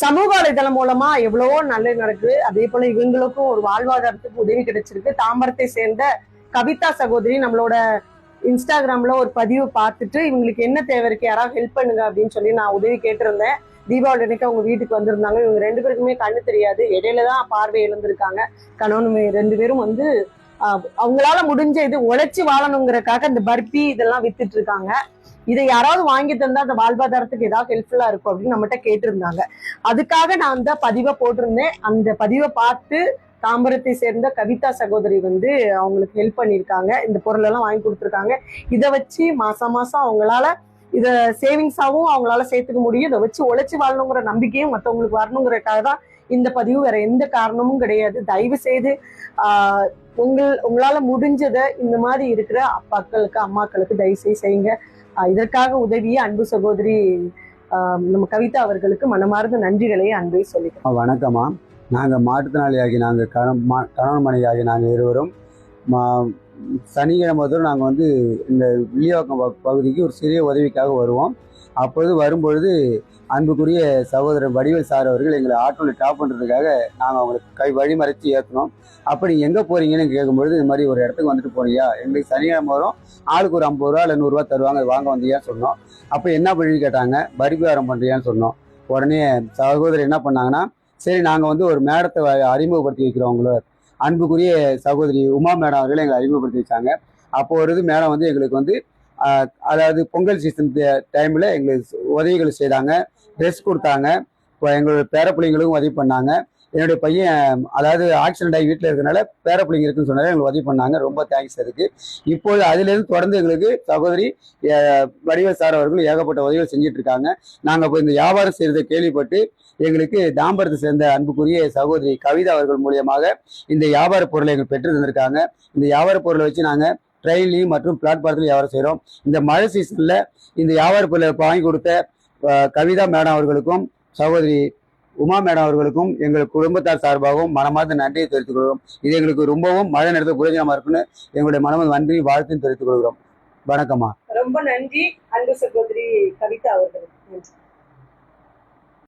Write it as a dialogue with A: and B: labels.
A: சமூக வலைதளம் மூலமா எவ்வளவோ நல்லது நடக்குது. அதே போல இவங்களுக்கும் ஒரு வாழ்வாதாரத்துக்கு உதவி கிடைச்சிருக்கு. தாம்பரத்தை சேர்ந்த கவிதா சகோதரி நம்மளோட இன்ஸ்டாகிராம்ல ஒரு பதிவு பார்த்துட்டு இவங்களுக்கு என்ன தேவை இருக்கு, யாராவது ஹெல்ப் பண்ணுங்க அப்படின்னு சொல்லி நான் உதவி கேட்டிருந்தேன். தீபாவளி அன்னைக்கு அவங்க வீட்டுக்கு வந்திருந்தாங்க. இவங்க 2 பேருக்குமே கண்ணு தெரியாது, இடையில தான் பார்வை இழந்திருக்காங்க. கணவன் 2 பேரும் வந்து அவங்களால முடிஞ்ச இது உழைச்சி வாழணுங்கிறக்காக இந்த பர்பி இதெல்லாம் வித்துட்டு இருக்காங்க. இதை யாராவது வாங்கி தந்தா அந்த வாழ்வாதாரத்துக்கு ஏதாவது ஹெல்ப்ஃபுல்லா இருக்கும் அப்படின்னு நம்மகிட்ட கேட்டிருந்தாங்க. அதுக்காக நான் அந்த பதிவை போட்டிருந்தேன். அந்த பதிவை பார்த்து தாம்பரத்தை சேர்ந்த கவிதா சகோதரி வந்து அவங்களுக்கு ஹெல்ப் பண்ணியிருக்காங்க. இந்த பொருள் எல்லாம் வாங்கி கொடுத்துருக்காங்க. இதை வச்சு மாசம் மாசம் அவங்களால இதை சேவிங்ஸாவும் அவங்களால சேர்த்துக்க முடியும். இதை வச்சு உழைச்சி வாழணுங்கிற நம்பிக்கையும் மற்றவங்களுக்கு வரணுங்கிறதுக்காக தான் இந்த பதிவு. வேற எந்த காரணமும் கிடையாது. தயவு செய்து உங்களால முடிஞ்சதை இந்த மாதிரி இருக்கிற அப்பாக்களுக்கு அம்மாக்களுக்கு தயவு செய்யுங்க. இதற்காக உதவிய அன்பு சகோதரி நம்ம கவிதா அவர்களுக்கு மனமார்ந்த நன்றிகளை அன்பை சொல்லிக்கிறோம்.
B: வணக்கம்மா. நாங்கள் மாற்றுத்திறனாளியாகி நாங்கள் கணவன் மனைவியாகி நாங்கள் இருவரும் சனிக்கிழமை தோறும் நாங்கள் வந்து இந்த வில்லிவாக்கம் பகுதிக்கு ஒரு சிறிய உதவிக்காக வருவோம். அப்பொழுது வரும்பொழுது அன்புக்குரிய சகோதரர் வடிவேல் சார் அவர்கள் எங்களை ஆட்டோவில் டாப் பண்ணுறதுக்காக நாங்கள் அவங்களுக்கு வழிமறைச்சி ஏற்றினோம். அப்படி எங்கே போகிறீங்கன்னு கேட்கும்பொழுது இது மாதிரி ஒரு இடத்துக்கு வந்துட்டு போறியா, எங்களுக்கு சனிக்கிழமை வரும், ஆளுக்கு ஒரு 50 ரூபா இல்லை 100 ரூபா தருவாங்க, அது வாங்க வந்தியான்னு சொன்னோம். அப்போ என்ன பண்ணி கேட்டாங்க, பரிகாரம் பண்ணுறியான்னு சொன்னோம். உடனே சகோதரர் என்ன பண்ணாங்கன்னா, சரி நாங்கள் வந்து ஒரு மேடத்தை அறிமுகப்படுத்தி வைக்கிறோங்களோ, அன்புக்குரிய சகோதரி உமா மேடம் அவர்கள் எங்களை அறிமுகப்படுத்தி வச்சாங்க. அப்போ ஒரு மேடம் வந்து எங்களுக்கு வந்து அதாவது பொங்கல் சீசன் டைமில் எங்களுக்கு உதவிகள் செய்தாங்க, ட்ரெஸ் கொடுத்தாங்க, இப்போ எங்களோட பேரப்பிள்ளைங்களுக்கும் உதவி பண்ணாங்க. என்னுடைய பையன் அதாவது ஆக்சிடென்ட் ஆகி வீட்டில் இருக்கிறனால பேரப்பிள்ளைங்க இருக்குன்னு சொன்னாலும் எங்களுக்கு உதவி பண்ணாங்க. ரொம்ப தேங்க்ஸ் அதுக்கு. இப்போது அதிலிருந்து தொடர்ந்து எங்களுக்கு சகோதரி வடிவேல் சார் அவர்கள் ஏகப்பட்ட உதவிகள் செஞ்சுட்டு இருக்காங்க. நாங்கள் இப்போ இந்த வியாபாரம் செய்கிறதை கேள்விப்பட்டு எங்களுக்கு தாம்பரத்தை சேர்ந்த அன்புக்குரிய சகோதரி கவிதா அவர்கள் மூலியமாக இந்த வியாபார பொருளை எங்களுக்கு பெற்று தந்திருக்காங்க. இந்த வியாபார பொருளை வச்சு நாங்கள் ட்ரெயின்லையும் மற்றும் பிளாட்பாரத்திலையும் வியாபாரம் செய்கிறோம். இந்த மழை சீசனில் இந்த வியாபார பொருளை வாங்கி கொடுத்த கவிதா மேடம் அவர்களுக்கும் சகோதரி உமா மேடம் அவர்களுக்கும் எங்கள் குடும்பத்தார் சார்பாகவும் மனமார்ந்த நன்றியை தெரிவித்துக் கொள்கிறோம். இது எங்களுக்கு ரொம்பவும் மழை நேரத்தில் புரோஜனமாக இருக்குன்னு எங்களுடைய மனமார்ந்த நன்றி வாழ்த்தையும் தெரிவித்துக் கொள்கிறோம். வணக்கம்மா.
A: ரொம்ப நன்றி அன்பு சகோதரி கவிதா அவர்களுக்கு.